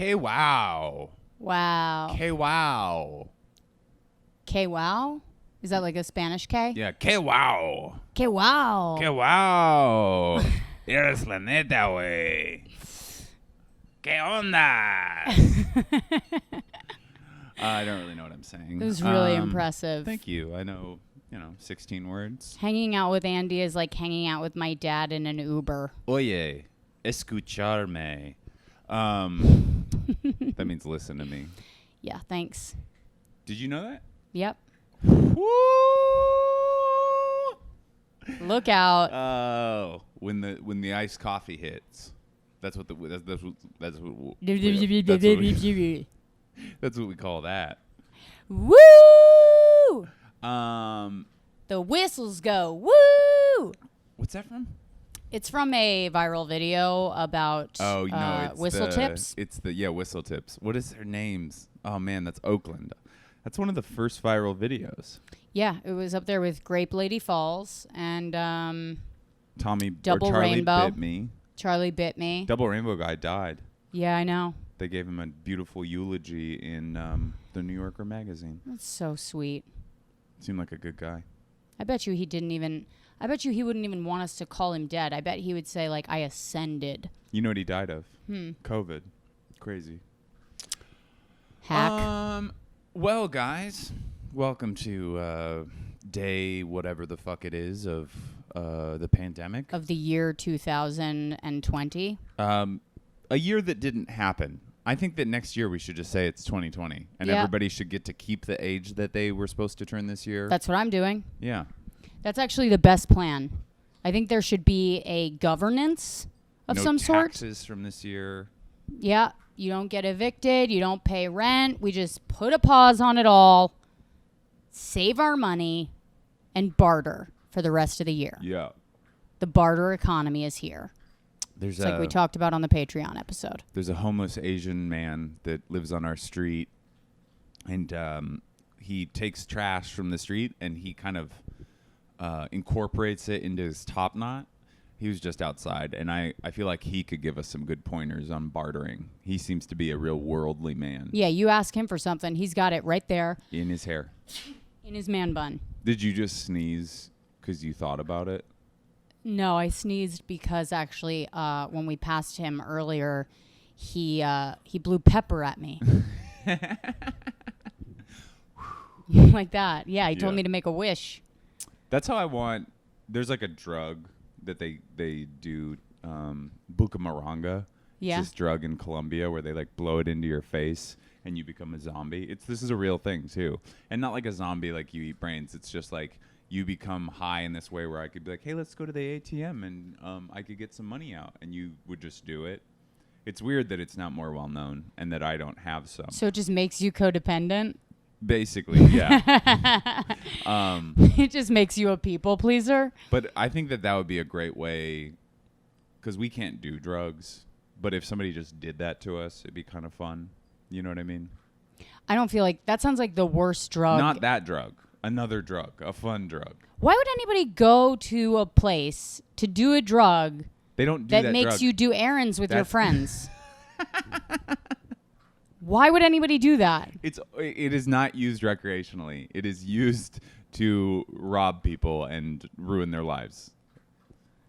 K-wow. Wow. K-wow. K-wow? Is that like a Spanish K? Yeah, K-wow. K-wow. K-wow. Eres la neta, güey. ¿Qué onda? I don't really know what I'm saying. It was really impressive. Thank you. I know, 16 words. Hanging out with Andy is like hanging out with my dad in an Uber. Oye, escucharme. That means listen to me. Yeah, thanks. Did you know that? Yep. Woo! Look out. Oh, when the iced coffee hits. That's what that's what we call that. Woo! The whistles go. Woo! What's that from? It's from a viral video about it's whistle tips. It's the whistle tips. What is their names? Oh man, that's Oakland. That's one of the first viral videos. Yeah, it was up there with Grape Lady Falls and Tommy Double or Charlie Rainbow. Bit Me. Charlie Bit Me. Double Rainbow guy died. Yeah, I know. They gave him a beautiful eulogy in the New Yorker magazine. That's so sweet. Seemed like a good guy. I bet you he wouldn't even want us to call him dead. I bet he would say, like, I ascended. You know what he died of? COVID. Crazy. Hack. Well, guys, welcome to day whatever the fuck it is of the pandemic. Of the year 2020. A year that didn't happen. I think that next year we should just say it's 2020. And everybody should get to keep the age that they were supposed to turn this year. That's what I'm doing. Yeah. That's actually the best plan. I think there should be a governance of some sort. No taxes from this year. Yeah. You don't get evicted. You don't pay rent. We just put a pause on it all, save our money, and barter for the rest of the year. Yeah. The barter economy is here. It's like we talked about on the Patreon episode. There's a homeless Asian man that lives on our street, and he takes trash from the street, and he kind of incorporates it into his top knot. He was just outside, and I feel like he could give us some good pointers on bartering. He seems to be a real worldly man. Yeah, you ask him for something, he's got it right there. In his hair. In his man bun. Did you just sneeze because you thought about it? No, I sneezed because actually when we passed him earlier, he blew pepper at me. Like that. Yeah, he told me to make a wish. That's how I want. There's like a drug that they do, bucamaranga. Yeah. It's this drug in Colombia where they like blow it into your face and you become a zombie. This is a real thing too. And not like a zombie like you eat brains. It's just like you become high in this way where I could be like, hey, let's go to the ATM and I could get some money out. And you would just do it. It's weird that it's not more well known and that I don't have some. So it just makes you codependent? Basically, yeah. It just makes you a people pleaser. But I think that would be a great way, because we can't do drugs. But if somebody just did that to us, it'd be kind of fun. You know what I mean? I don't feel like that sounds like the worst drug. Not that drug. Another drug. A fun drug. Why would anybody go to a place to do a drug they don't do that makes drug. you do errands with your friends? Why would anybody do that? It is not used recreationally. It is used to rob people and ruin their lives.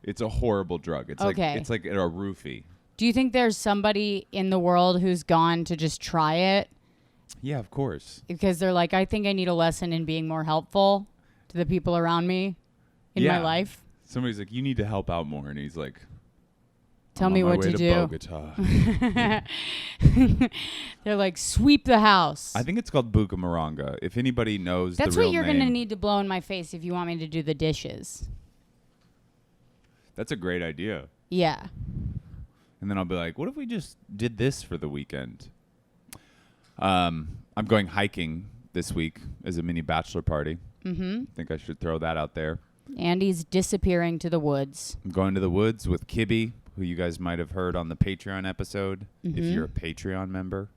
It's a horrible drug. It's okay. It's like a roofie. Do you think there's somebody in the world who's gone to just try it? Yeah, of course. Because they're like, I think I need a lesson in being more helpful to the people around me in my life. Somebody's like, you need to help out more. And he's like, tell me what to do. Bogota. They're like, sweep the house. I think it's called bucamaranga. If anybody knows That's the real what you're name. going to need to blow in my face if you want me to do the dishes. That's a great idea. Yeah. And then I'll be like, what if we just did this for the weekend? I'm going hiking this week as a mini bachelor party. Mm-hmm. I think I should throw that out there. Andy's disappearing to the woods. I'm going to the woods with Kibby, who you guys might have heard on the Patreon episode, if you're a Patreon member.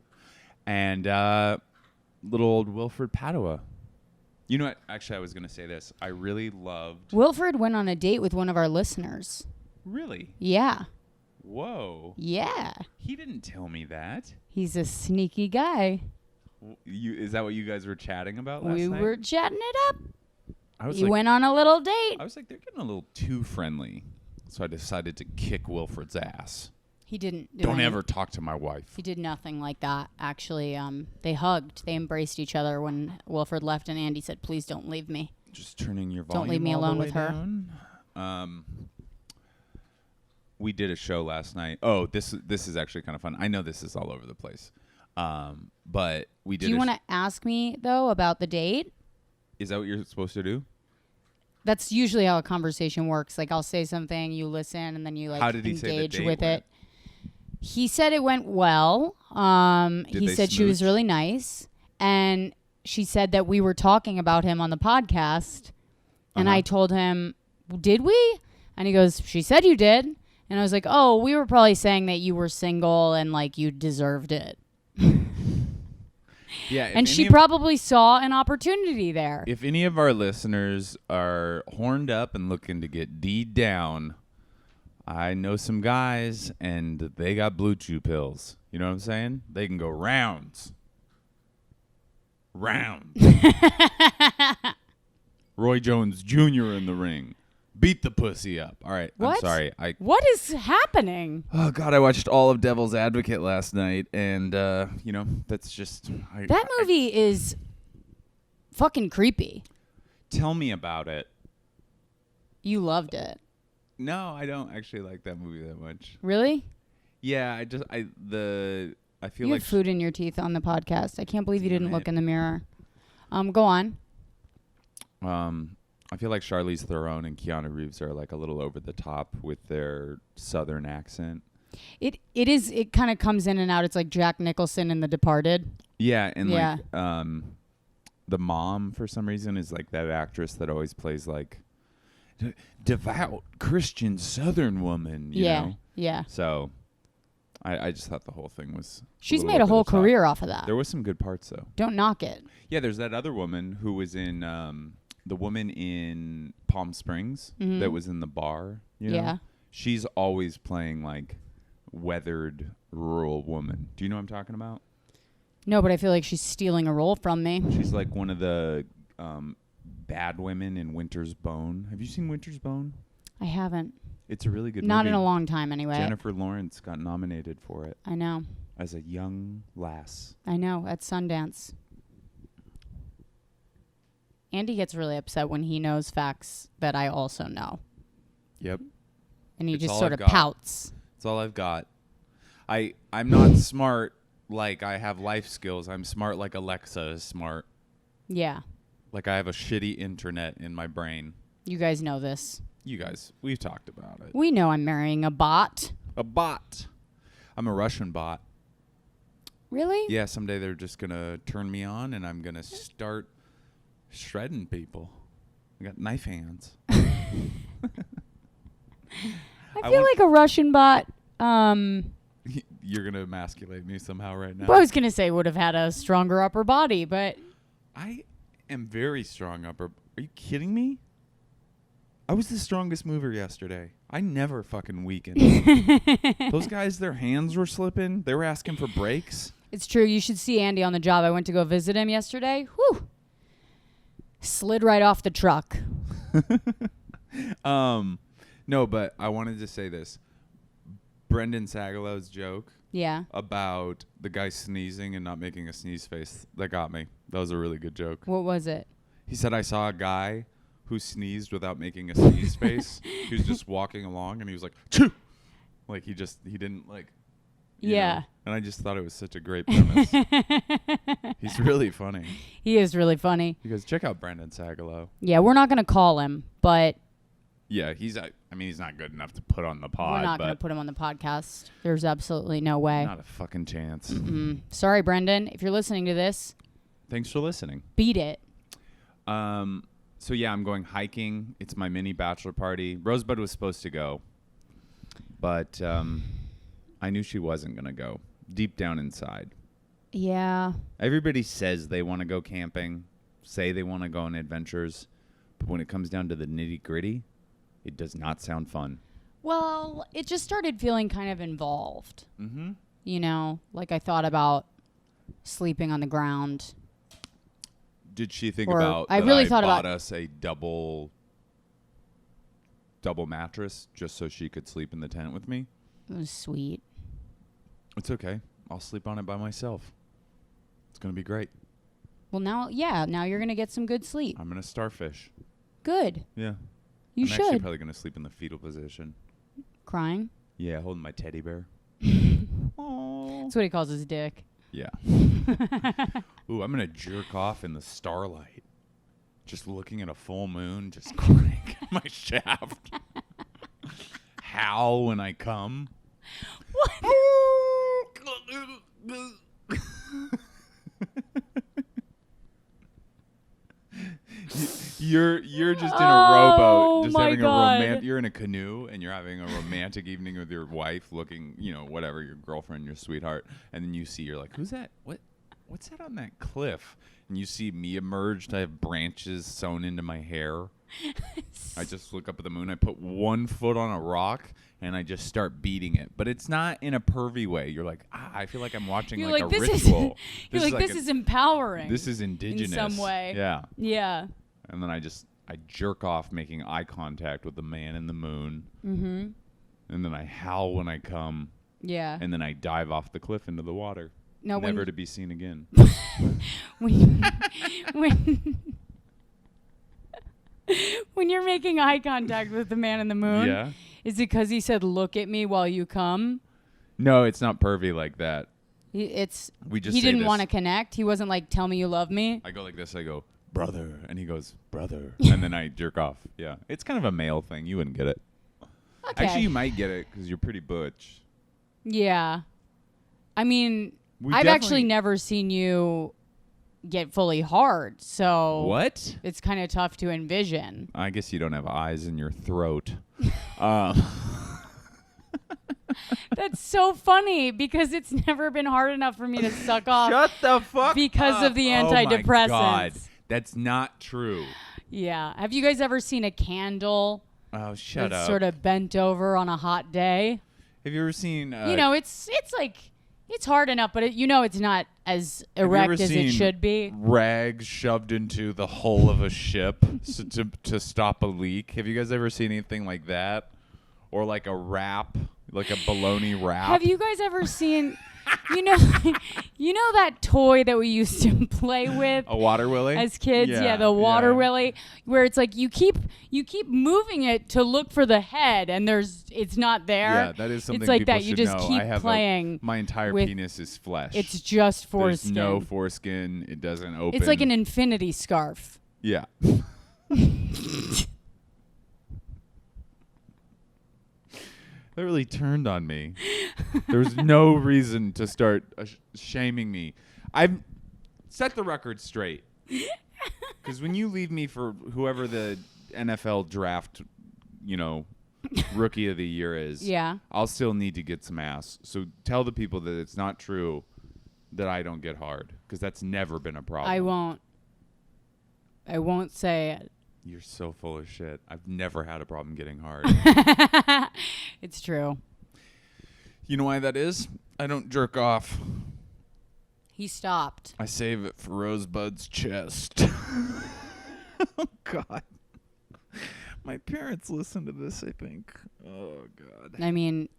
And little old Wilfred Padua. You know what? Actually, I was going to say this. I really loved... Wilfred went on a date with one of our listeners. Really? Yeah. Whoa. Yeah. He didn't tell me that. He's a sneaky guy. Is that what you guys were chatting about last We night? were chatting it up. I was He like, went on a little date. I was like, they're getting a little too friendly. So I decided to kick Wilfred's ass. He didn't do Don't any- ever talk to my wife. He did nothing like that. Actually, they hugged. They embraced each other when Wilfred left, and Andy said, "Please don't leave me." Just turning your volume Don't leave me all the alone way with her. down. We did a show last night. Oh, this is actually kind of fun. I know this is all over the place. But we did Do you want to ask me though about the date? Is that what you're supposed to do? That's usually how a conversation works. Like I'll say something, you listen, and then you like How did he say the engage date with went? it. He said it went well. He they said she was smooch? really nice, and she said that we were talking about him on the podcast, and I told him, "Did we?" And he goes, "She said you did." And I was like, "Oh, we were probably saying that you were single and like you deserved it." Yeah. if And she any of- probably saw an opportunity there. If any of our listeners are horned up and looking to get D'd down, I know some guys and they got Blue Chew pills. You know what I'm saying? They can go rounds. Rounds. Roy Jones Jr. in the ring. Beat the pussy up. All right. What? I'm sorry. What is happening? Oh God, I watched all of Devil's Advocate last night, and that's just That movie is fucking creepy. Tell me about it. You loved it. No, I don't actually like that movie that much. Really? Yeah, I feel You like had food in your teeth on the podcast. I can't believe you Damn didn't look it. in the mirror. Go on. I feel like Charlize Theron and Keanu Reeves are like a little over the top with their southern accent. It kind of comes in and out. It's like Jack Nicholson in The Departed. Yeah, and Yeah. like the mom for some reason is like that actress that always plays like devout Christian southern woman, you know? Yeah. So I just thought the whole thing was She's little made a over the whole top. career off of that. There was some good parts though. Don't knock it. Yeah, there's that other woman who was in the woman in Palm Springs that was in the bar, you know? Yeah. She's always playing like weathered rural woman. Do you know what I'm talking about? No, but I feel like she's stealing a role from me. She's like one of the bad women in Winter's Bone. Have you seen Winter's Bone? I haven't. It's a really good Not movie. in a long time anyway. Jennifer Lawrence got nominated for it I know. as a young lass. I know. At Sundance. Andy gets really upset when he knows facts that I also know. Yep. And he It's just all sort I've of got. pouts. That's all I've got. I'm not smart like I have life skills. I'm smart like Alexa is smart. Yeah. Like I have a shitty internet in my brain. You guys know this. You guys, we've talked about it. We know I'm marrying a bot. A bot. I'm a Russian bot. Really? Yeah, someday they're just going to turn me on and I'm going to start shredding people. I got knife hands. I feel like a Russian bot, You're going to emasculate me somehow right now. I was going to say would have had a stronger upper body, but I am very strong upper. Are you kidding me? I was the strongest mover yesterday. I never fucking weakened. Those guys, their hands were slipping. They were asking for breaks. it's true. You should see Andy on the job. I went to go visit him yesterday. Whew. Slid right off the truck. No, but I wanted to say this. Brendan Sagalow's joke Yeah. about the guy sneezing and not making a sneeze face, that got me. That was a really good joke. What was it? He said, I saw a guy who sneezed without making a sneeze face. He was just walking along and he was like, Choo! Like he didn't like, you Yeah. know. And I just thought it was such a great premise. He's really funny. He is really funny. You guys check out Brendan Sagalow. Yeah, we're not going to call him, but Yeah, he's not good enough to put on the pod. we're not going to but put him on the podcast. There's absolutely no way. not a fucking chance. Sorry, Brendan. If you're listening to this, Thanks for listening. beat it. So yeah, I'm going hiking. It's my mini bachelor party. Rosebud was supposed to go, but I knew she wasn't gonna go. Deep down inside, Yeah. everybody says they want to go camping, say they want to go on adventures, but when it comes down to the nitty gritty, it does not sound fun. Well, it just started feeling kind of involved. Mm-hmm. You know, like I thought about sleeping on the ground. Did she think Or about I that really I thought bought about- us a double mattress just so she could sleep in the tent with me? It was sweet. It's okay. I'll sleep on it by myself. It's going to be great. Well, now you're going to get some good sleep. I'm going to starfish. Good. Yeah. You I'm actually should. probably going to sleep in the fetal position. Crying? Yeah, holding my teddy bear. Aww. That's what he calls his dick. Yeah. Ooh, I'm going to jerk off in the starlight. Just looking at a full moon, just crank my shaft. Howl when I come. What? You're just in a Oh, rowboat, just my having God. you're in a canoe and you're having a romantic evening with your wife, looking, whatever, your girlfriend, your sweetheart, and then you're like, who's that? What's that on that cliff? And you see me emerged. I have branches sewn into my hair. I just look up at the moon. I put one foot on a rock and I just start beating it. But it's not in a pervy way. You're like, I feel like I'm watching You're like like, a this is- ritual. You're like, this is empowering. This is indigenous. in some way. Yeah. Yeah. And then I jerk off making eye contact with the man in the moon. Mm-hmm. And then I howl when I come. Yeah. And then I dive off the cliff into the water. No, Never to be seen again. when when you're making eye contact with the man in the moon, Yeah. is it because he said, "Look at me while you come"? No, it's not pervy like that. He We just he say didn't this. want to connect. He wasn't like, "Tell me you love me." I go like this. I go, brother. And he goes, brother. And then I jerk off. Yeah. It's kind of a male thing. You wouldn't get it. Okay. Actually, you might get it because you're pretty butch. Yeah. I mean, We I've actually definitely- never seen you get fully hard, so What? it's kind of tough to envision. I guess you don't have eyes in your throat. That's so funny because it's never been hard enough for me to suck off. Shut the fuck because up. of the Oh my antidepressants. God. That's not true. Yeah. Have you guys ever seen a candle Oh, shut that's up. sort of bent over on a hot day? Have you ever seen... It's like it's hard enough, but it's not as you ever erect as it seen should be. rags shoved into the hull of a ship to stop a leak? Have you guys ever seen anything like that? Or like a wrap, like a bologna wrap? Have you guys ever seen you know that toy that we used to play with A water willy? as kids? Yeah, the water willy, where it's like you keep moving it to look for the head and it's not there. Yeah, that is something It's like people that. You should just know. keep I have playing. my entire with- penis is flesh. It's just foreskin. There's no foreskin. It doesn't open. It's like an infinity scarf. Yeah. That really turned on me. There was no reason to start shaming me. I've set the record straight. Because when you leave me for whoever the NFL draft, rookie of the year is, Yeah. I'll still need to get some ass. So tell the people that it's not true that I don't get hard. Because that's never been a problem. I won't say it. You're so full of shit. I've never had a problem getting hard. It's true. You know why that is? I don't jerk off. He stopped. I save it for Rosebud's chest. Oh, God. My parents listen to this, I think. Oh, God. I mean,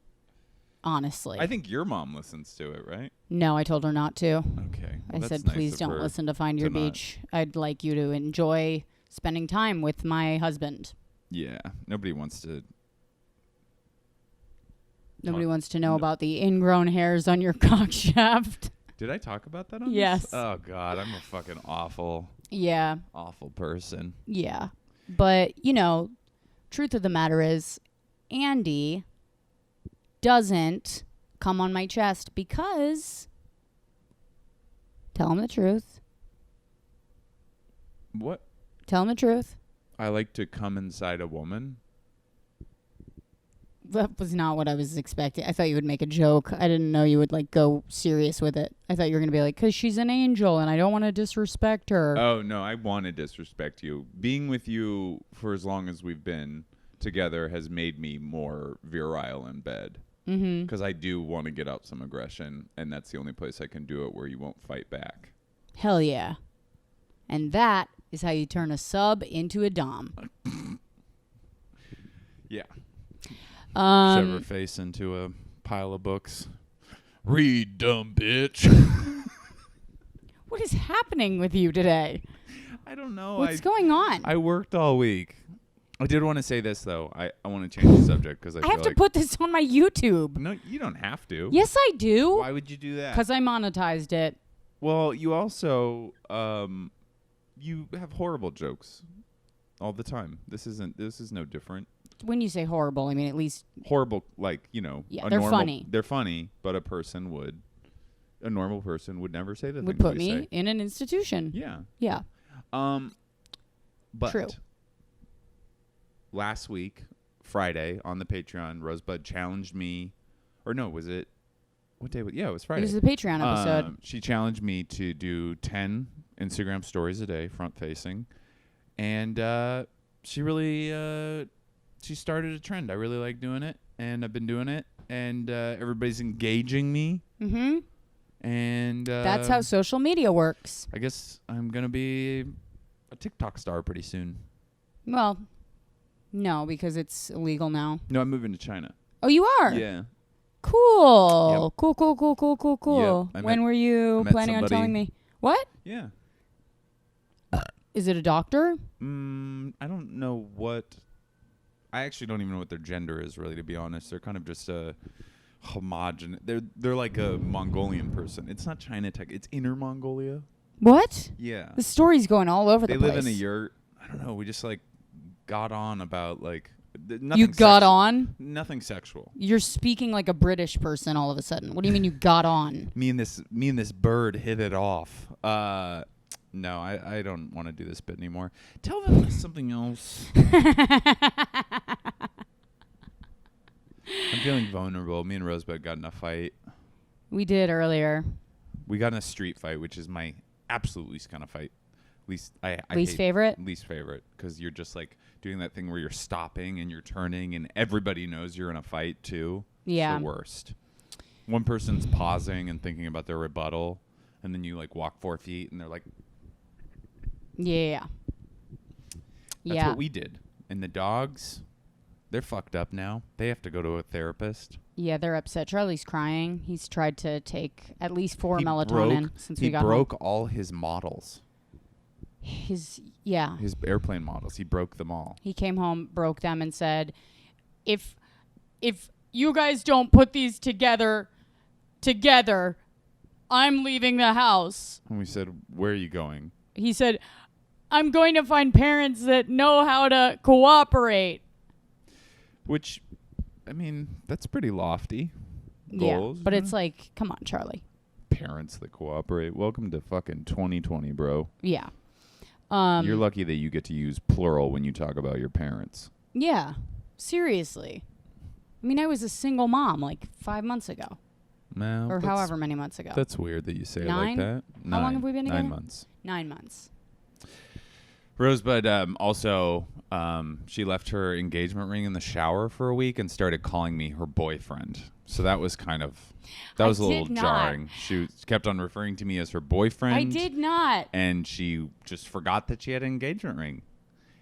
honestly. I think your mom listens to it, right? No, I told her not to. Okay. I Well, said, that's nice please of don't her listen to Find Your to not- Beach. I'd like you to enjoy spending time with my husband. Yeah. Nobody wants to. Nobody wants to know about the ingrown hairs on your cock shaft. Did I talk about that on Yes. this? Oh, God. I'm a fucking awful, Yeah. awful person. Yeah. But, truth of the matter is, Andy doesn't come on my chest because, tell him the truth. What? Tell him the truth. I like to come inside a woman. That was not what I was expecting. I thought you would make a joke. I didn't know you would go serious with it. I thought you were going to be like, because she's an angel and I don't want to disrespect her. Oh, no, I want to disrespect you. Being with you for as long as we've been together has made me more virile in bed. Mm-hmm. Because I do want to get out some aggression, and that's the only place I can do it where you won't fight back. Hell yeah. And that is how you turn a sub into a dom. Yeah. Shove her face into a pile of books. Read, dumb bitch. What is happening with you today? I don't know. What's going on? I worked all week. I did want to say this, though. I want to change the subject because I have feel to put this on my YouTube. No, you don't have to. Yes, I do. Why would you do that? Because I monetized it. Well, you also you have horrible jokes all the time. This is no different. When you say horrible, I mean at least horrible, like, you know. Yeah, they're funny. They're funny, but a normal person would never say the would things put we me say. in an institution. Yeah. Yeah. But True. Last week, Friday, on the Patreon, Rosebud challenged me, or no, was it? What day? Yeah, it was Friday. It was the Patreon episode. She challenged me to do 10 Instagram stories a day, front facing, and she really she started a trend. I really like doing it, and I've been doing it, and everybody's engaging me. Mm-hmm. And that's how social media works. I guess I'm gonna be a TikTok star pretty soon. Well, no, because it's illegal now. No, I'm moving to China. Oh, you are? Yeah. Cool. Yep. Cool. Yep. When were you planning on telling me? What? Yeah. Is it a doctor? I don't know what. I actually don't even know what their gender is, really, to be honest. They're kind of just a homogenous. They're like a Mongolian person. It's not China Tech. It's Inner Mongolia. What? Yeah. The story's going all over the place. They live in a yurt. I don't know. We just like got on about like nothing. You got on? Nothing sexual. You're speaking like a British person all of a sudden. What do you mean you got on? Me and this bird hit it off. No, I don't want to do this bit anymore. Tell them something else. I'm feeling vulnerable. Me and Rosebud got in a fight. We did earlier. We got in a street fight, which is my absolute least kind of fight. Least favorite? Least favorite, because you're just like doing that thing where you're stopping and you're turning, and everybody knows you're in a fight too. Yeah. It's the worst. One person's pausing and thinking about their rebuttal, and then you like walk 4 feet, and they're like, "Yeah." That's what we did. And the dogs, they're fucked up now. They have to go to a therapist. Yeah, they're upset. Charlie's crying. He's tried to take at least 4 melatonin since we got home. He broke all his models. His airplane models. He broke them all. He came home, broke them, and said, if you guys don't put these together, I'm leaving the house. And we said, where are you going? He said, I'm going to find parents that know how to cooperate. Which, I mean, that's pretty lofty goals. Yeah, but it's like, come on, Charlie. Parents that cooperate. Welcome to fucking 2020, bro. Yeah. You're lucky that you get to use plural when you talk about your parents. Yeah. Seriously. I mean, I was a single mom like 5 months ago. No. Or however many months ago. That's weird that you say 9? it like that. How long have we been together? 9 months. 9 months. Rosebud also, she left her engagement ring in the shower for a week and started calling me her boyfriend. So that was that was a little jarring. She kept on referring to me as her boyfriend. I did not. And she just forgot that she had an engagement ring.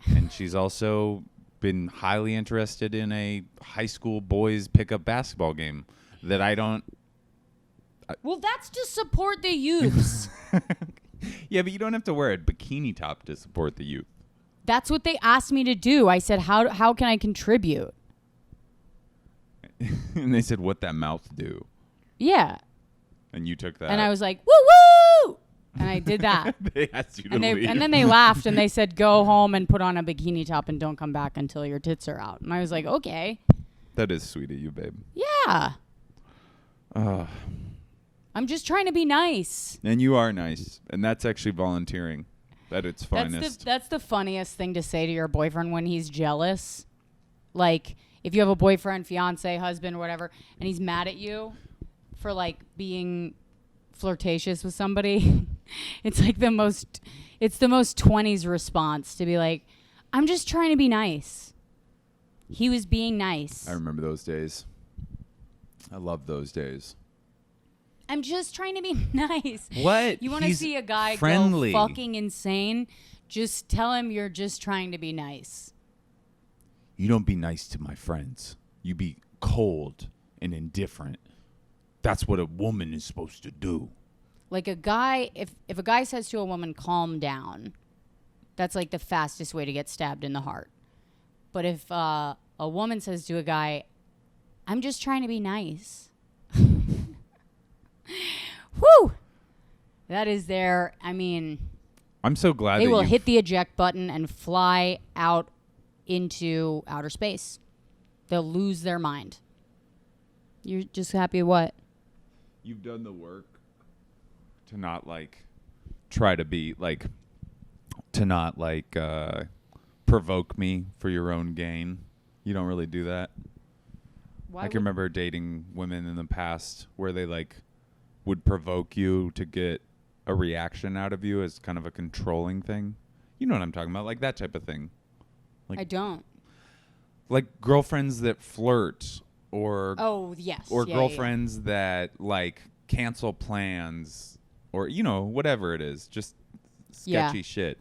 And she's also been highly interested in a high school boys pickup basketball game that I don't. Well, that's to support the youths. Yeah, but you don't have to wear a bikini top to support the youth. That's what they asked me to do. I said, how can I contribute? And they said, what that mouth do? Yeah. And you took that. And I was like, woo, woo. And I did that. They asked you to leave. And then they laughed and they said, go home and put on a bikini top and don't come back until your tits are out. And I was like, okay. That is sweet of you, babe. Yeah. I'm just trying to be nice. And you are nice. And that's actually volunteering at its finest. That's the funniest thing to say to your boyfriend when he's jealous. Like, if you have a boyfriend, fiance, husband, or whatever, and he's mad at you for, like, being flirtatious with somebody, it's like the most 20s response to be like, I'm just trying to be nice. He was being nice. I remember those days. I love those days. I'm just trying to be nice. What? You want to see a guy friendly. go fucking insane? Just tell him you're just trying to be nice. You don't be nice to my friends. You be cold and indifferent. That's what a woman is supposed to do. Like a guy, if a guy says to a woman, calm down, that's like the fastest way to get stabbed in the heart. But if a woman says to a guy, I'm just trying to be nice. Whew. That is their, I mean, I'm so glad they that will hit the eject button and fly out into outer space. They'll lose their mind. You're just happy what? You've done the work to not like try to be like to not like provoke me for your own gain. You don't really do that. Why I can remember dating women in the past where they like would provoke you to get a reaction out of you as kind of a controlling thing. You know what I'm talking about, like that type of thing. Like, I don't. Like girlfriends that flirt or Yes. or Yeah, girlfriends that like cancel plans or whatever it is, just sketchy shit.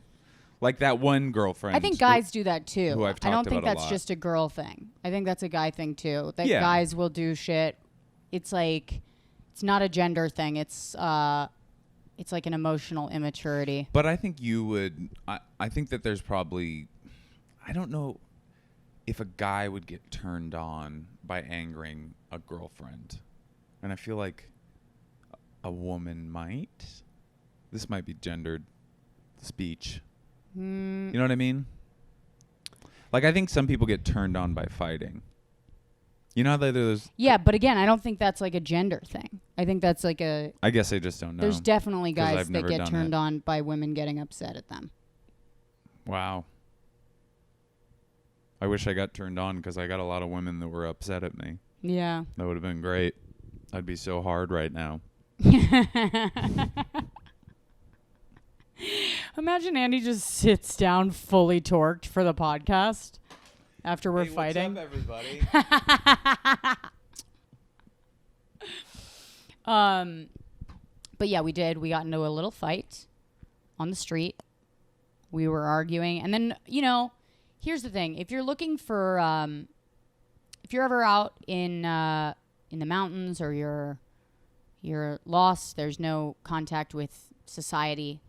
Like that one girlfriend. I think guys do that too. Who I've I don't talked think about a that's lot. just a girl thing. I think that's a guy thing too. That Yeah. guys will do shit. It's like it's not a gender thing. It's like an emotional immaturity. But I think you would. I think that there's probably. I don't know if a guy would get turned on by angering a girlfriend, and I feel like a woman might. This might be gendered speech. You know what I mean? Like I think some people get turned on by fighting. You know how there's. Yeah, but again, I don't think that's like a gender thing. I think that's like a. I guess I just don't know. There's definitely 'Cause guys I've that never get done turned it. on by women getting upset at them. Wow. I wish I got turned on because I got a lot of women that were upset at me. Yeah. That would have been great. I'd be so hard right now. Imagine Andy just sits down fully torqued for the podcast after we're fighting. What's up, everybody? But yeah, we did. We got into a little fight on the street. We were arguing. And then, here's the thing. If you're looking for, if you're ever out in the mountains or you're lost, there's no contact with society,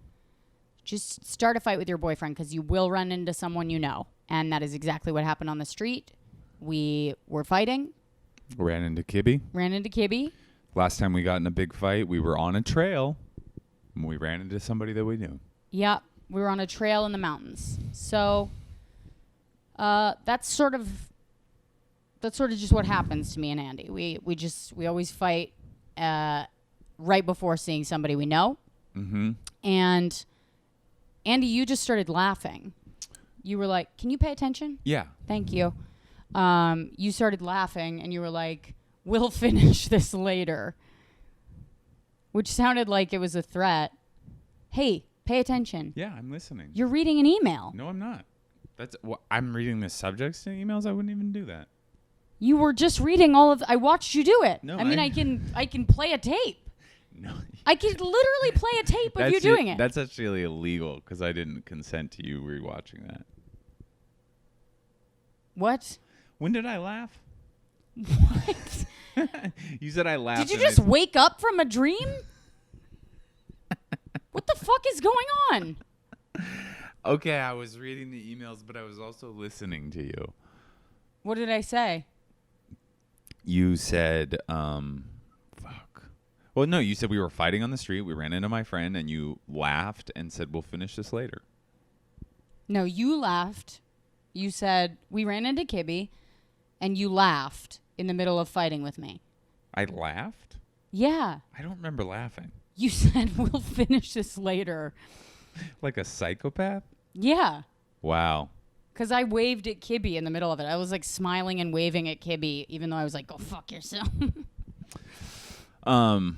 just start a fight with your boyfriend because you will run into someone you know. And that is exactly what happened on the street. We were fighting. Ran into Kibby. Last time we got in a big fight, we were on a trail. And we ran into somebody that we knew. Yep. We were on a trail in the mountains. So that's sort of just what happens to me and Andy. We always fight right before seeing somebody we know. Mm-hmm. And Andy, you just started laughing. You were like, "Can you pay attention?" Yeah. Thank you. You started laughing and you were like, "We'll finish this later," which sounded like it was a threat. Hey, pay attention. Yeah, I'm listening. You're reading an email. No, I'm not. I'm reading the subjects to emails. I wouldn't even do that. You were just reading all of. I watched you do it. No, I mean, I can play a tape. No. I can literally play a tape of you doing it. That's actually illegal because I didn't consent to you rewatching that. What? When did I laugh? What? You said I laughed. Did you just wake up from a dream? What the fuck is going on? Okay, I was reading the emails, but I was also listening to you. What did I say? You said, fuck. Well, no, you said we were fighting on the street. We ran into my friend, and you laughed and said, we'll finish this later. No, you laughed. You said, we ran into Kibby, and you laughed in the middle of fighting with me. I laughed? Yeah. I don't remember laughing. You said, we'll finish this later. Like a psychopath? Yeah. Wow. Because I waved at Kibby in the middle of it. I was like smiling and waving at Kibby, even though I was like, go fuck yourself. I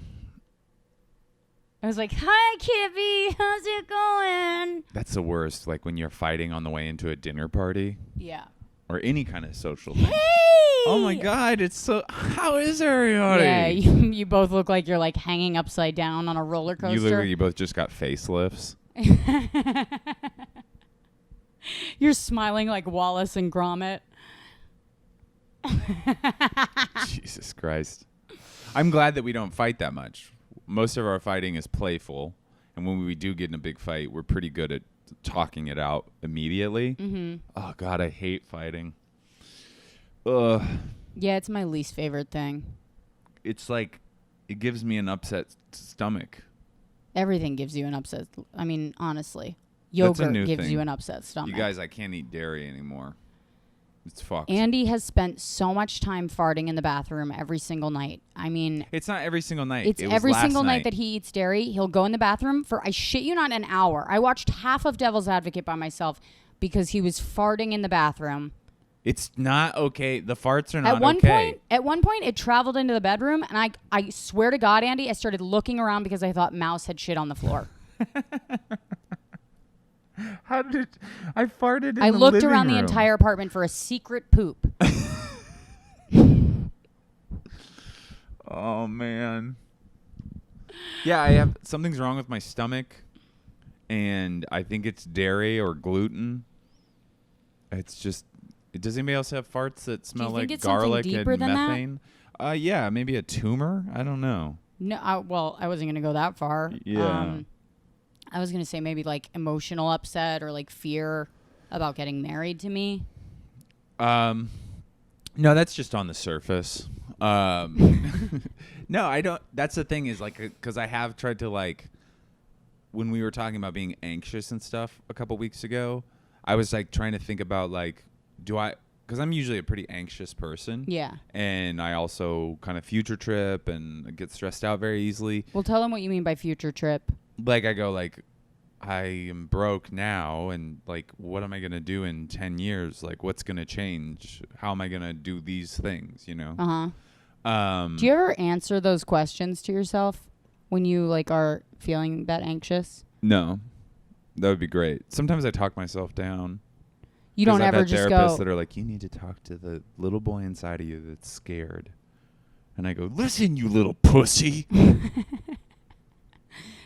was like, hi, Kibby. How's it going? That's the worst. Like when you're fighting on the way into a dinner party. Yeah. or any kind of social thing. Hey! Oh my God, it's so. How is everybody? Yeah, you both look like you're like hanging upside down on a roller coaster. You look like you both just got facelifts. You're smiling like Wallace and Gromit. Jesus Christ. I'm glad that we don't fight that much. Most of our fighting is playful. And when we do get in a big fight, we're pretty good at talking it out immediately. Mm-hmm. Oh, God, I hate fighting. Ugh. Yeah, it's my least favorite thing. It's like it gives me an upset stomach. Everything gives you an upset. I mean, honestly. That's a Yogurt new gives thing. you an upset stomach. You guys, I can't eat dairy anymore. It's fucked. Andy has spent so much time farting in the bathroom every single night. I mean, It's not every single night. it's It was every last single night that he eats dairy. He'll go in the bathroom for, I shit you not, an hour. I watched half of Devil's Advocate by myself because he was farting in the bathroom. It's not okay. The farts are not At one point, it traveled into the bedroom, and I swear to God, Andy, I started looking around because I thought Mouse had shit on the floor. How did I farted in I the looked living around room. the entire apartment for a secret poop. Oh, man. Yeah, something's wrong with my stomach, and I think it's dairy or gluten. It's just, does anybody else have farts that smell think like it's something garlic and deeper than that? methane? Yeah, maybe a tumor. I don't know. No, I wasn't going to go that far. Yeah. I was going to say maybe like emotional upset or like fear about getting married to me. No, that's just on the surface. No, I don't. That's the thing is like, because I have tried to like, when we were talking about being anxious and stuff a couple weeks ago, I was like trying to think about like, because I'm usually a pretty anxious person. Yeah. And I also kind of future trip and get stressed out very easily. Well, tell them what you mean by future trip. Like I go like, I am broke now, and like, what am I gonna do in 10 years? Like, what's gonna change? How am I gonna do these things? You know. Do you ever answer those questions to yourself when you like are feeling that anxious? No, that would be great. Sometimes I talk myself down. You don't I've ever had just therapists go. that are like, you need to talk to the little boy inside of you that's scared. And I go, listen, you little pussy.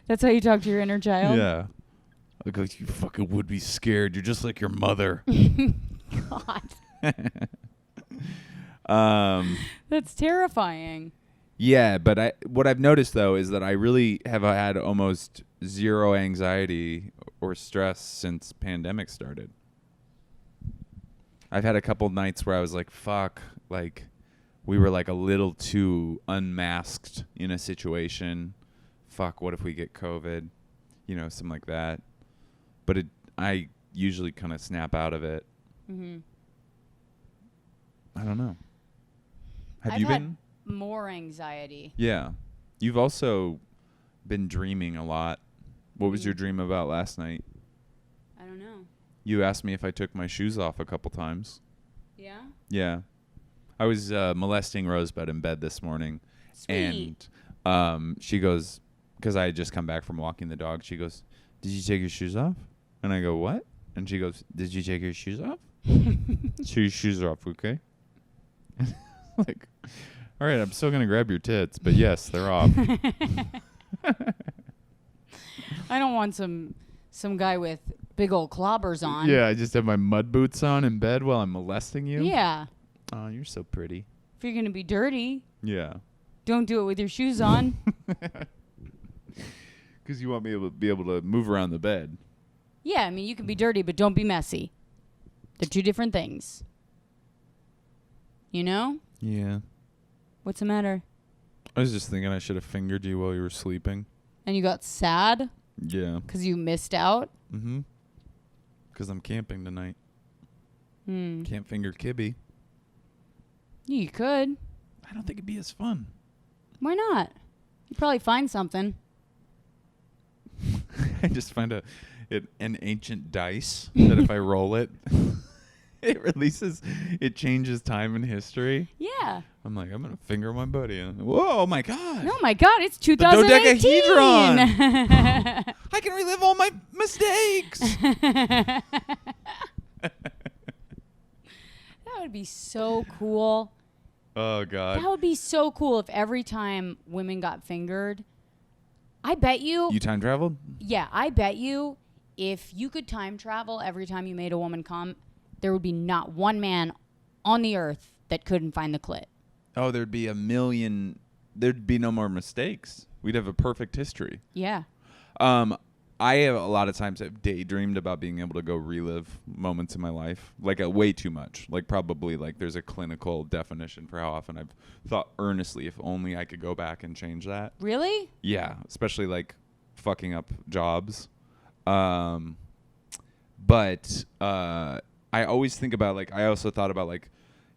That's how you talk to your inner child? Yeah. I go, you fucking would be scared. You're just like your mother. God. That's terrifying. Yeah, but what I've noticed, though, is that I really have had almost zero anxiety or stress since pandemic started. I've had a couple nights where I was like, fuck, like, we were like a little too unmasked in a situation. Fuck, what if we get COVID? You know, something like that. But I usually kind of snap out of it. Mm-hmm. I don't know. Have I've you had been? more anxiety. Yeah. You've also been dreaming a lot. What was your dream about last night? I don't know. You asked me if I took my shoes off a couple times. Yeah? Yeah. I was molesting Rosebud in bed this morning. Sweet. And she goes, because I had just come back from walking the dog, she goes, did you take your shoes off? And I go, what? And she goes, did you take your shoes off? Your shoes are off, okay? Like, all right, I'm still going to grab your tits, but yes, they're off. I don't want some guy with big old clobbers on. Yeah, I just have my mud boots on in bed while I'm molesting you. Yeah. Oh, you're so pretty. If you're going to be dirty, Yeah. don't do it with your shoes on. Because you want me to be able to move around the bed. Yeah, I mean, you can be dirty, but don't be messy. They're two different things. You know? Yeah. What's the matter? I was just thinking I should have fingered you while you were sleeping. And you got sad Yeah. because you missed out? Mm-hmm. Because I'm camping tonight. Hmm. Can't finger Kibby. You could. I don't think it'd be as fun. Why not? You'd probably find something. I just find an ancient dice that if I roll it, it changes time and history. Yeah. I'm like, I'm going to finger my buddy. And whoa, oh my God. Oh my God, it's 2018. dodecahedron. I can relive all my mistakes. would be so cool. Oh, God. That would be so cool if every time women got fingered, I bet you. You time traveled? Yeah, I bet you if you could time travel every time you made a woman come, there would be not one man on the earth that couldn't find the clit. Oh, there'd be there'd be no more mistakes. We'd have a perfect history. Yeah. I have a lot of times have daydreamed about being able to go relive moments in my life, like way too much. Like probably like there's a clinical definition for how often I've thought earnestly, if only I could go back and change that. Really? Yeah, especially like fucking up jobs. But I always think about like I also thought about like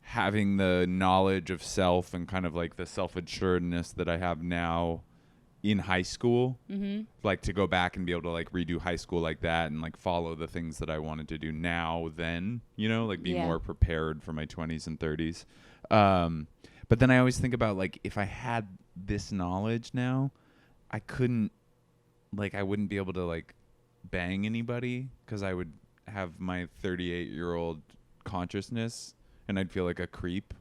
having the knowledge of self and kind of like the self-assuredness that I have now in high school, like to go back and be able to like redo high school like that and like follow the things that I wanted to do now then, you know, like be more prepared for my 20s and 30s. But then I always think about like if I had this knowledge now, I wouldn't be able to like bang anybody because I would have my 38-year-old consciousness and I'd feel like a creep.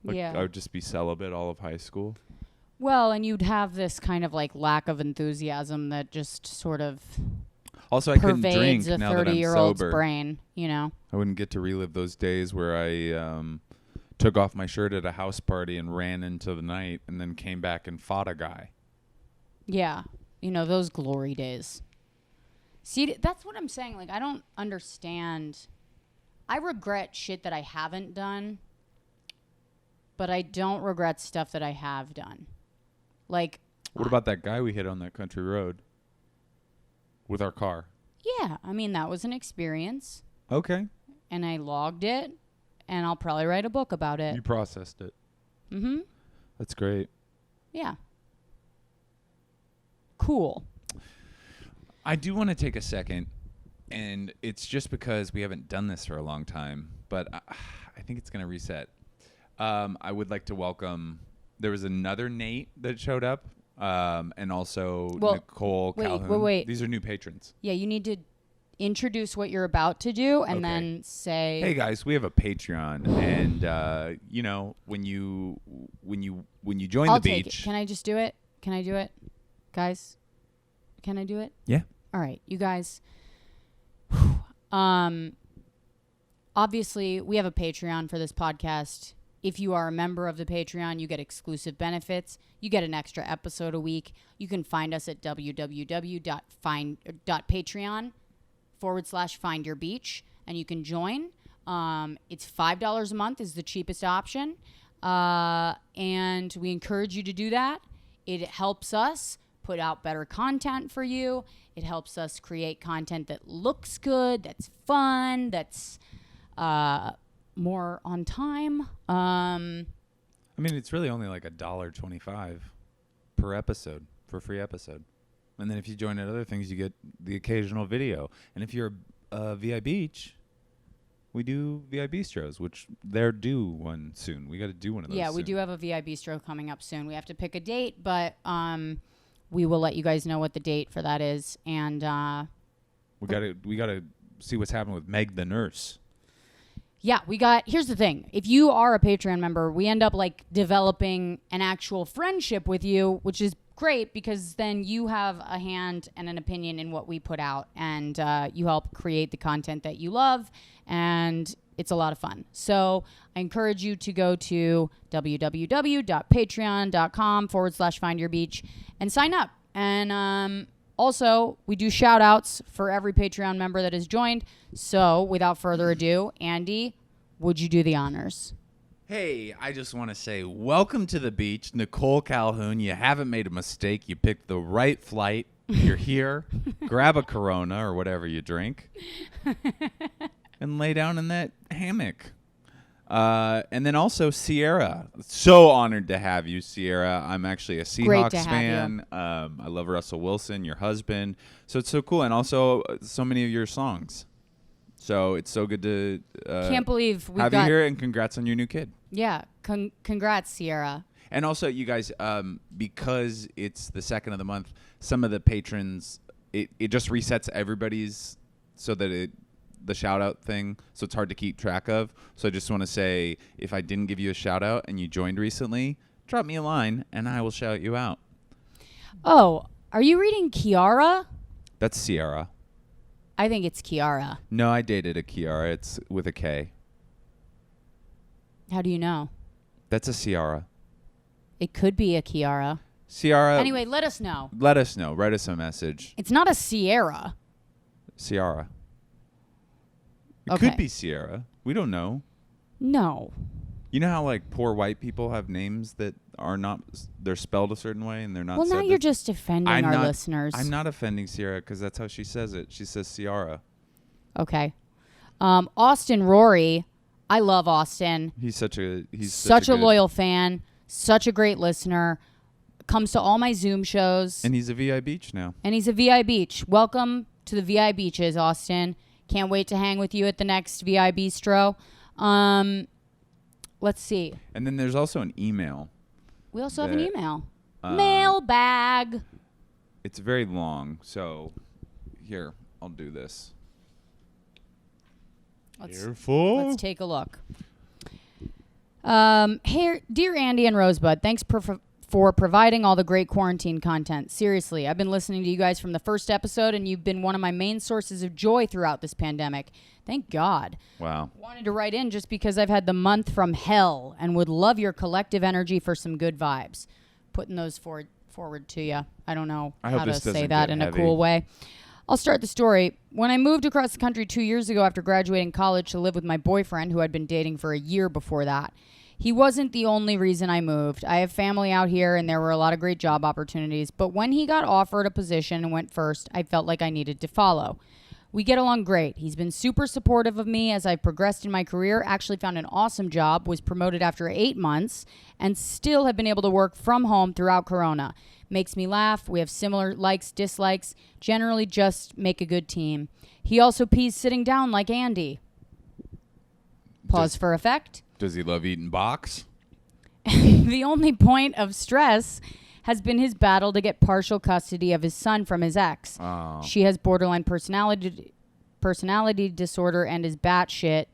Like I would just be celibate all of high school. Well, and you'd have this kind of like lack of enthusiasm that just sort of also I couldn't drink pervades a now that I'm 30-year-old's sober. brain, you know. I wouldn't get to relive those days where I took off my shirt at a house party and ran into the night and then came back and fought a guy. Yeah. You know, those glory days. See, that's what I'm saying. Like, I don't understand. I regret shit that I haven't done, but I don't regret stuff that I have done. Like, what about that guy we hit on that country road with our car? Yeah, I mean, that was an experience. Okay. And I logged it, and I'll probably write a book about it. You processed it. Mm-hmm. That's great. Yeah. Cool. I do want to take a second, and it's just because we haven't done this for a long time, but I think it's going to reset. I would like to welcome... There was another Nate that showed up, and also Nicole Calhoun. Wait. These are new patrons. Yeah, you need to introduce what you're about to do, and then say, "Hey guys, we have a Patreon, and you know when you join the beach." Take it. Can I just do it? Can I do it, guys? Can I do it? Yeah. All right, you guys. Obviously, we have a Patreon for this podcast. If you are a member of the Patreon, you get exclusive benefits. You get an extra episode a week. You can find us at www.patreon.com/findyourbeach, and you can join. It's $5 a month is the cheapest option. And we encourage you to do that. It helps us put out better content for you. It helps us create content that looks good, that's fun, that's... more on time. I mean, it's really only like $1.25 per episode for a free episode. And then if you join at other things, you get the occasional video. And if you're a VI Beach, we do VI Bistros, which they're due one soon. We got to do one of those. Yeah, soon. we do have a VI Bistro coming up soon. We have to pick a date, but we will let you guys know what the date for that is. And we gotta see what's happening with Meg the nurse. Yeah, here's the thing. If you are a Patreon member, we end up like developing an actual friendship with you, which is great because then you have a hand and an opinion in what we put out, and you help create the content that you love, and it's a lot of fun. So I encourage you to go to www.patreon.com/findyourbeach and sign up. And also, we do shout outs for every Patreon member that has joined. So without further ado, Andy, would you do the honors? Hey, I just want to say welcome to the beach, Nicole Calhoun. You haven't made a mistake. You picked the right flight. You're here. Grab a Corona or whatever you drink and lay down in that hammock. And then also Sierra. So honored to have you, Sierra. I'm actually a Seahawks fan. I love Russell Wilson, your husband. So it's so cool. And also so many of your songs. So it's so good to can't believe we have you here, and congrats on your new kid. Yeah, congrats, Sierra. And also, you guys, because it's the second of the month, some of the patrons, it just resets everybody's so that the shout out thing, so it's hard to keep track of. So I just want to say, if I didn't give you a shout out and you joined recently, drop me a line and I will shout you out. Oh, are you reading Kiara? That's Sierra. I think it's Kiara. No, I dated a Kiara. It's with a K. How do you know? That's a Sierra. It could be a Kiara. Sierra. Anyway, let us know. Let us know. Write us a message. It's not a Sierra. Sierra. It Okay. could be Sierra. We don't know. No. You know how like poor white people have names that are not, they're spelled a certain way and they're not. Well, now you're just offending our listeners. I'm not offending Sierra because that's how she says it. She says Sierra. Okay. Austin Rory. I love Austin. He's such a loyal fan. Such a great listener. Comes to all my Zoom shows. And he's a VI Beach now. And he's a VI Beach. Welcome to the VI Beaches, Austin. Can't wait to hang with you at the next VI Bistro. Let's see. And then there's also an email. We also have an email. Mailbag. It's very long, so here, I'll do this. Let's take a look. Hey, dear Andy and Rosebud, thanks for providing all the great quarantine content. Seriously, I've been listening to you guys from the first episode, and you've been one of my main sources of joy throughout this pandemic. Thank God. Wow. Wanted to write in just because I've had the month from hell and would love your collective energy for some good vibes. Putting those forward to you. I don't know how to say that in a cool way. I'll start the story. When I moved across the country 2 years ago after graduating college to live with my boyfriend, who I'd been dating for a year before that, he wasn't the only reason I moved. I have family out here, and there were a lot of great job opportunities. But when he got offered a position and went first, I felt like I needed to follow. We get along great. He's been super supportive of me as I've progressed in my career, actually found an awesome job, was promoted after 8 months, and still have been able to work from home throughout Corona. Makes me laugh. We have similar likes, dislikes, generally just make a good team. He also pees sitting down like Andy. Pause for effect. Does he love eating box? The only point of stress has been his battle to get partial custody of his son from his ex. Oh. She has borderline personality disorder and is batshit,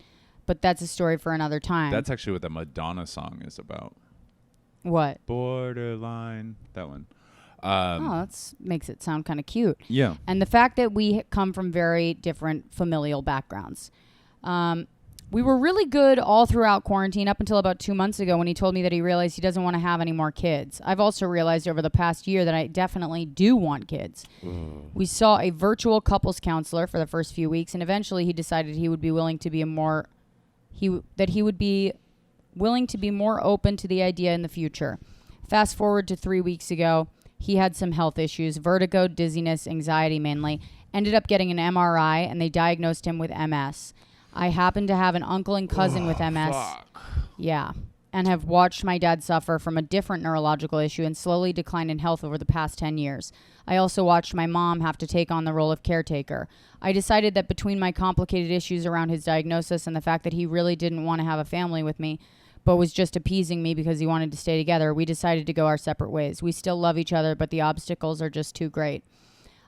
but that's a story for another time. That's actually what the Madonna song is about. What? Borderline. That one. That makes it sound kind of cute. Yeah. And the fact that we come from very different familial backgrounds. We were really good all throughout quarantine up until about 2 months ago when he told me that he realized he doesn't want to have any more kids. I've also realized over the past year that I definitely do want kids. We saw a virtual couples counselor for the first few weeks, and eventually he decided he would be willing to be more open to the idea in the future. Fast forward to 3 weeks ago, he had some health issues, vertigo, dizziness, anxiety mainly, ended up getting an MRI, and they diagnosed him with MS. I happen to have an uncle and cousin with MS. Fuck. Yeah. And have watched my dad suffer from a different neurological issue and slowly decline in health over the past 10 years. I also watched my mom have to take on the role of caretaker. I decided that between my complicated issues around his diagnosis and the fact that he really didn't want to have a family with me, but was just appeasing me because he wanted to stay together, we decided to go our separate ways. We still love each other, but the obstacles are just too great.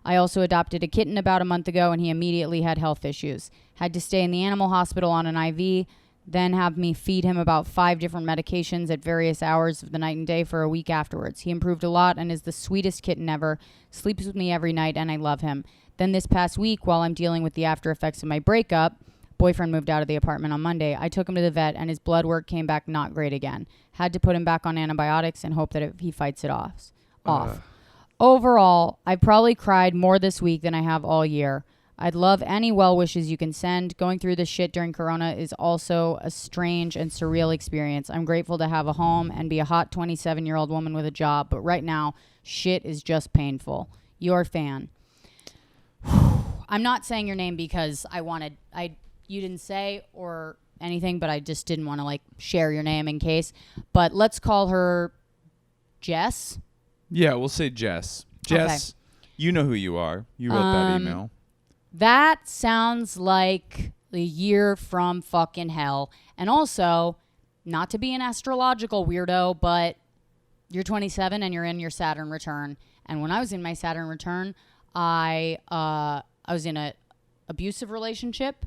I also adopted a kitten about a month ago, and he immediately had health issues. Had to stay in the animal hospital on an IV, then have me feed him about 5 different medications at various hours of the night and day for a week afterwards. He improved a lot and is the sweetest kitten ever, sleeps with me every night, and I love him. Then this past week, while I'm dealing with the after effects of my breakup, boyfriend moved out of the apartment on Monday. I took him to the vet, and his blood work came back not great again. Had to put him back on antibiotics and hope that he fights it off. Overall, I probably cried more this week than I have all year. I'd love any well wishes you can send. Going through this shit during Corona is also a strange and surreal experience. I'm grateful to have a home and be a hot 27-year-old woman with a job, but right now, shit is just painful. Your fan. I'm not saying your name because you didn't say or anything, but I just didn't want to share your name in case. But let's call her Jess. Yeah, we'll say Jess. Jess, You know who you are. You wrote that email. That sounds like the year from fucking hell. And also, not to be an astrological weirdo, but you're 27 and you're in your Saturn return. And when I was in my Saturn return, I was in an abusive relationship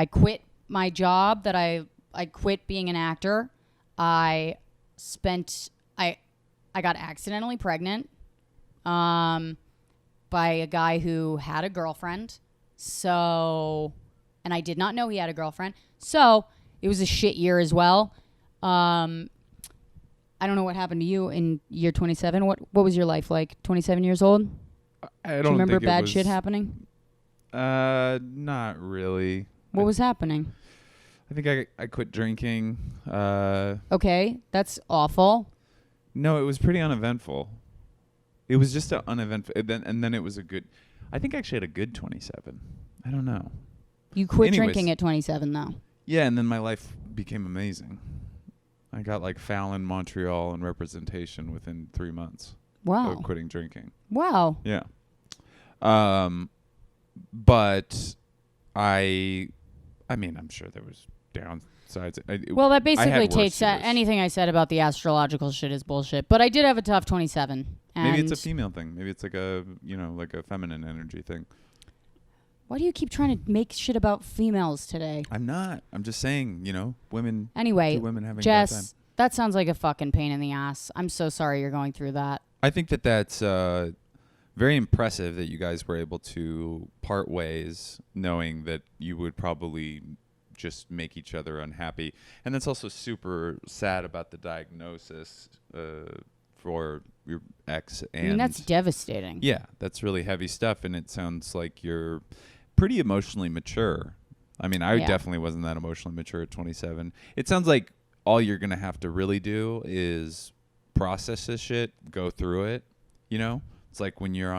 quit my job that I quit being an actor. I got accidentally pregnant by a guy who had a girlfriend. So, and I did not know he had a girlfriend. So it was a shit year as well. I don't know what happened to you in year 27. What was your life like? 27 years old? I don't Do you remember think bad shit happening? Not really. What was happening? I think I quit drinking. Okay, that's awful. No, it was pretty uneventful. It was just an uneventful. And then it was a good. I think I actually had a good 27. I don't know. You quit Anyways, drinking at 27, though. Yeah, and then my life became amazing. I got like Fallon, Montreal, and representation within 3 months of quitting drinking. Wow. Yeah. But I mean, I'm sure there was downsides. Well, that basically takes years. anything I said about the astrological shit is bullshit. But I did have a tough 27. Maybe it's a female thing. Maybe it's like a feminine energy thing. Why do you keep trying to make shit about females today? I'm not. I'm just saying, women. Anyway, two women having Jess, a bad time. that sounds like a fucking pain in the ass. I'm so sorry you're going through that. I think that's very impressive that you guys were able to part ways, knowing that you would probably just make each other unhappy. And that's also super sad about the diagnosis for your ex. And I mean, that's devastating. Yeah, that's really heavy stuff. And it sounds like you're pretty emotionally mature. I mean, I definitely wasn't that emotionally mature at 27. It sounds like all you're going to have to really do is process this shit, go through it, It's like when you're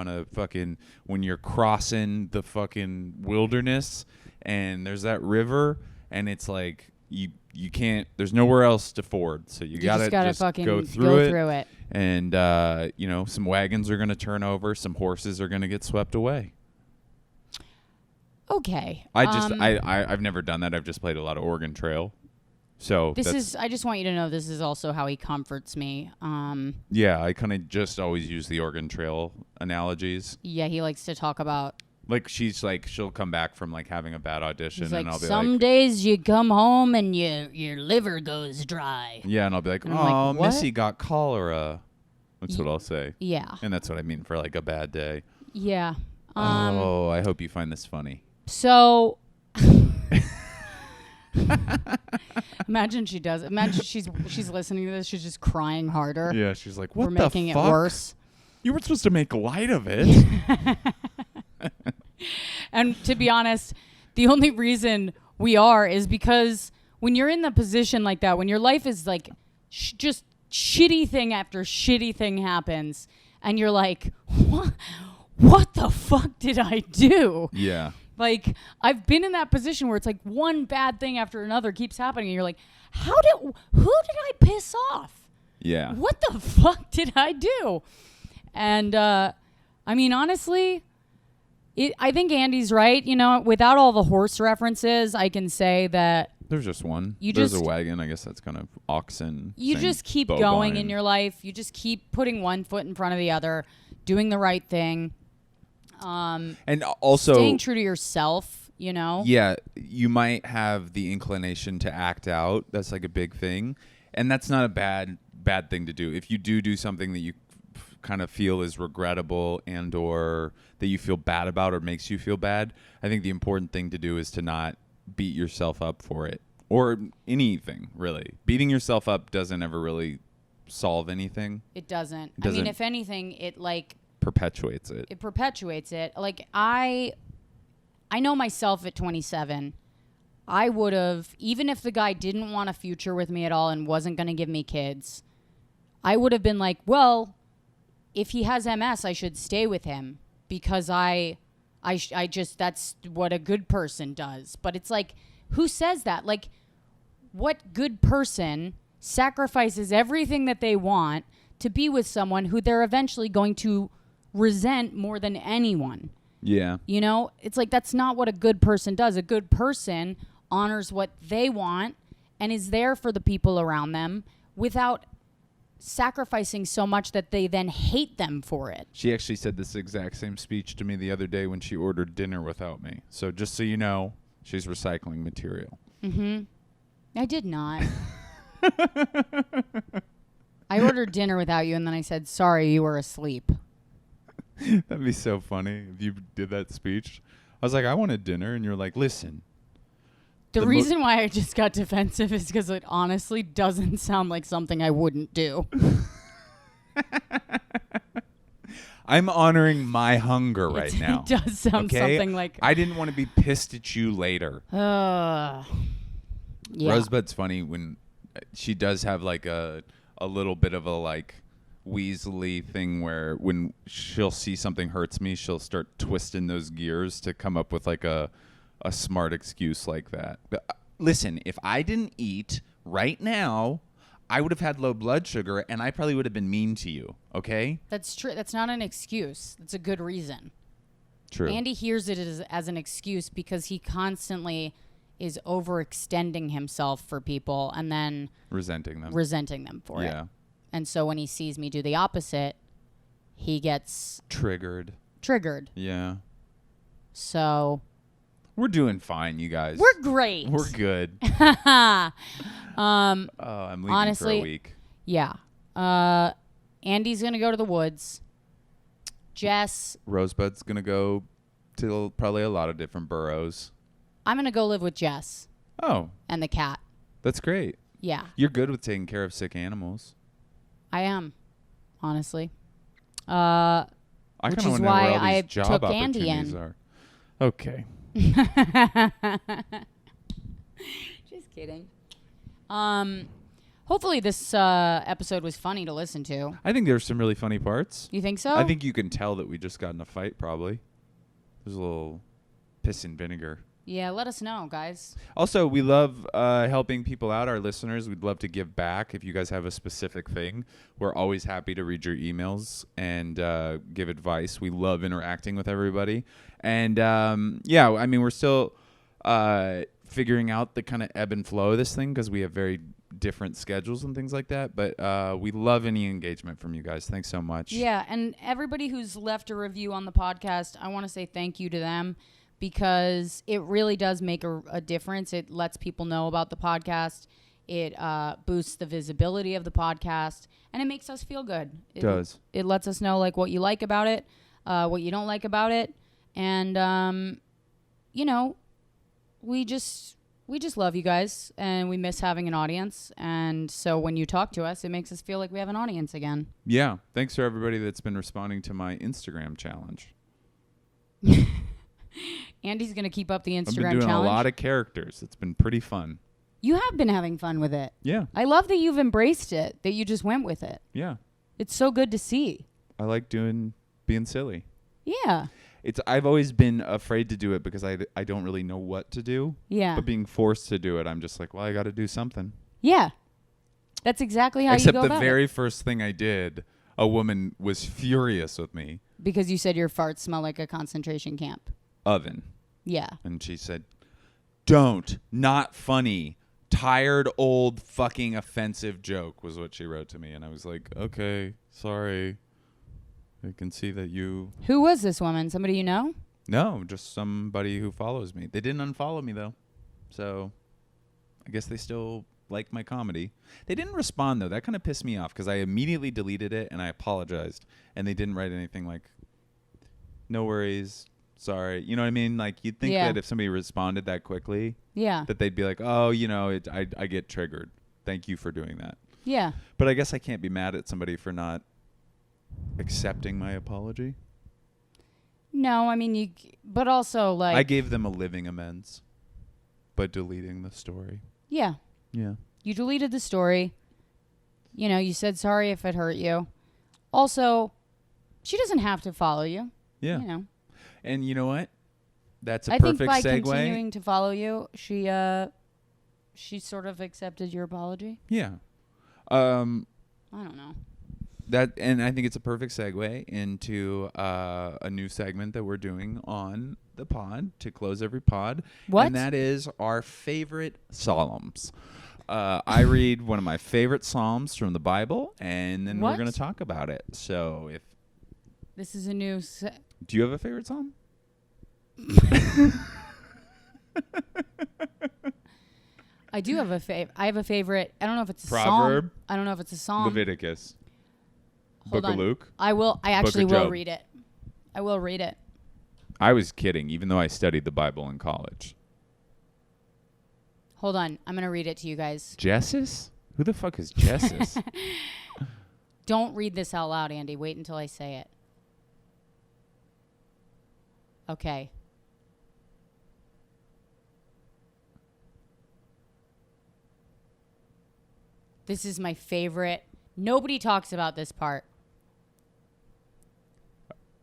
when you're crossing the fucking wilderness and there's that river and it's like you can't, there's nowhere else to ford. So you gotta just fucking go through it. And, some wagons are going to turn over. Some horses are going to get swept away. Okay. I've never done that. I've just played a lot of Oregon Trail. So I just want you to know this is also how he comforts me. Yeah, I kind of just always use the Oregon Trail analogies. Yeah, he likes to talk about. Like she'll come back from like having a bad audition, He's and I'll be some days you come home and your liver goes dry. Yeah, and I'll be like, and I'm like, Missy got cholera. That's what I'll say. Yeah, and that's what I mean for like a bad day. Yeah. I hope you find this funny. So. Imagine she does. Imagine she's listening to this. She's just crying harder. Yeah, she's like, "What We're the fuck? making it worse." You were supposed to make light of it. And to be honest, the only reason we are is because when you're in the position like that, when your life is like just shitty thing after shitty thing happens, and you're like, what the fuck did I do? Yeah. Like, I've been in that position where it's like one bad thing after another keeps happening, and you're like, who did I piss off? Yeah. What the fuck did I do? And, I mean, honestly, I think Andy's right. Without all the horse references, I can say that. There's just one. There's a wagon. I guess that's kind of oxen. You just keep going in your life. You just keep putting one foot in front of the other, doing the right thing. And also staying true to yourself, Yeah, you might have the inclination to act out. That's like a big thing. And that's not a bad thing to do. If you do something that you kind of feel is regrettable and or that you feel bad about or makes you feel bad, I think the important thing to do is to not beat yourself up for it or anything, really. Beating yourself up doesn't ever really solve anything. It doesn't. I mean, if anything, it perpetuates it. It perpetuates it. Like, I know myself at 27, I would have, even if the guy didn't want a future with me at all and wasn't going to give me kids, I would have been like, well, if he has MS, I should stay with him because I just, that's what a good person does. But it's like, who says that? Like, what good person sacrifices everything that they want to be with someone who they're eventually going to resent more than anyone? Yeah. It's like, that's not what a good person does. A good person honors what they want and is there for the people around them without sacrificing so much that they then hate them for it. She actually said this exact same speech to me the other day when she ordered dinner without me. So just so you know, She's recycling material. Mm-hmm. I did not. I ordered dinner without you, and then I said, sorry, you were asleep. That'd be so funny if you did that speech. I was like, I wanted dinner, and you're like, listen. The reason why I just got defensive is because it honestly doesn't sound like something I wouldn't do. I'm honoring my hunger right now. It does sound something like... I didn't want to be pissed at you later. Yeah. Rosebud's funny when she does have like a little bit of a like Weasley thing where when she'll see something hurts me, she'll start twisting those gears to come up with like a smart excuse like that. But, listen, if I didn't eat right now, I would have had low blood sugar and I probably would have been mean to you, okay? That's true. That's not an excuse. That's a good reason. True. Andy hears it as an excuse because he constantly is overextending himself for people and then resenting them for it. And so when he sees me do the opposite, he gets triggered. Yeah. So we're doing fine, you guys. We're great. We're good. I'm leaving honestly, for a week. Yeah. Andy's going to go to the woods. Rosebud's going to go to probably a lot of different burrows. I'm going to go live with Jess. Oh. And the cat. That's great. Yeah. You're good with taking care of sick animals. I am, honestly. Which is why I took Andy in. Are. Okay. Just kidding. Hopefully this episode was funny to listen to. I think there's some really funny parts. You think so? I think you can tell that we just got in a fight, probably. There's a little piss and vinegar. Yeah, let us know, guys. Also, we love helping people out, our listeners. We'd love to give back. If you guys have a specific thing, we're always happy to read your emails and give advice. We love interacting with everybody. And, we're still figuring out the kind of ebb and flow of this thing because we have very different schedules and things like that. But we love any engagement from you guys. Thanks so much. Yeah, and everybody who's left a review on the podcast, I want to say thank you to them. Because it really does make a difference. It lets people know about the podcast. It boosts the visibility of the podcast. And it makes us feel good. It does. It lets us know like what you like about it, what you don't like about it. And, we just love you guys. And we miss having an audience. And so when you talk to us, it makes us feel like we have an audience again. Yeah. Thanks for everybody that's been responding to my Instagram challenge. Andy's going to keep up the Instagram challenge. I've been doing a lot of characters. It's been pretty fun. You have been having fun with it. Yeah. I love that you've embraced it, that you just went with it. Yeah. It's so good to see. I like being silly. Yeah. I've always been afraid to do it because I don't really know what to do. Yeah. But being forced to do it, I'm just like, well, I got to do something. Yeah. That's exactly how Except you go about it. Except the very first thing I did, a woman was furious with me. Because you said your farts smell like a concentration camp. Oven. Yeah. And she said, don't, not funny, tired, old, fucking offensive joke was what she wrote to me. And I was like, okay, sorry. I can see that you... Who was this woman? Somebody you know? No, just somebody who follows me. They didn't unfollow me, though. So I guess they still like my comedy. They didn't respond, though. That kind of pissed me off because I immediately deleted it and I apologized. And they didn't write anything like, no worries, sorry. You know what I mean? Like, you'd think that if somebody responded that quickly, that they'd be like, oh, I get triggered. Thank you for doing that. Yeah. But I guess I can't be mad at somebody for not accepting my apology. No, I mean, but also, like... I gave them a living amends by deleting the story. Yeah. Yeah. You deleted the story. You said sorry if it hurt you. Also, she doesn't have to follow you. Yeah. And you know what? That's a I perfect think by segue. Continuing to follow you, she sort of accepted your apology. Yeah. I don't know. And I think it's a perfect segue into a new segment that we're doing on the pod to close every pod. What? And that is our favorite psalms. I read one of my favorite psalms from the Bible, and then we're going to talk about it. So if this is a new... do you have a favorite psalm? I do have I have a favorite. I don't know if it's a Proverb? psalm. I don't know if it's a psalm. Leviticus. Hold Book on. of Luke. I actually of will Job. read it. I will read it. I was kidding, even though I studied the Bible in college. Hold on. I'm going to read it to you guys. Jessus? Who the fuck is Jessus? Don't read this out loud, Andy. Wait until I say it. Okay. This is my favorite. Nobody talks about this part.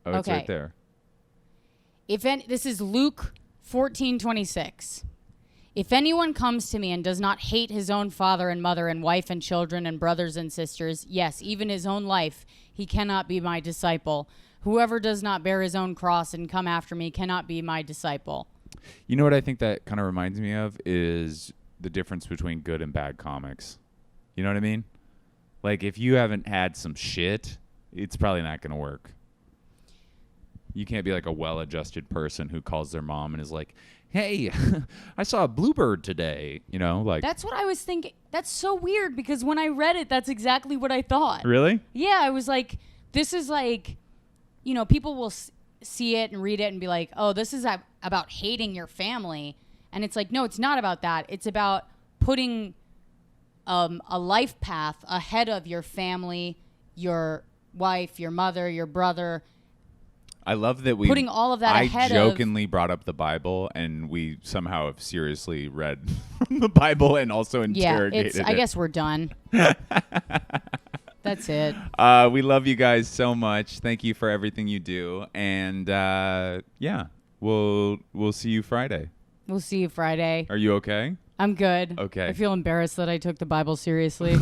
Oh, it's Okay. right there. This is Luke 14:26. If anyone comes to me and does not hate his own father and mother and wife and children and brothers and sisters, yes, even his own life, he cannot be my disciple. Whoever does not bear his own cross and come after me cannot be my disciple. You know what I think that kind of reminds me of is the difference between good and bad comics. You know what I mean? Like, if you haven't had some shit, it's probably not going to work. You can't be like a well-adjusted person who calls their mom and is like, hey, I saw a bluebird today. You know, like. That's what I was thinking. That's so weird because when I read it, that's exactly what I thought. Really? Yeah, I was like, this is like, people will see it and read it and be like, oh, this is about hating your family. And it's like, no, it's not about that. It's about putting a life path ahead of your family, your wife, your mother, your brother. I love that putting all of that ahead I jokingly brought up the Bible, and we somehow have seriously read from the Bible and also interrogated it. I guess we're done. That's it. We love you guys so much. Thank you for everything you do. And yeah, we'll see you Friday. We'll see you Friday. Are you okay? I'm good. Okay. I feel embarrassed that I took the Bible seriously.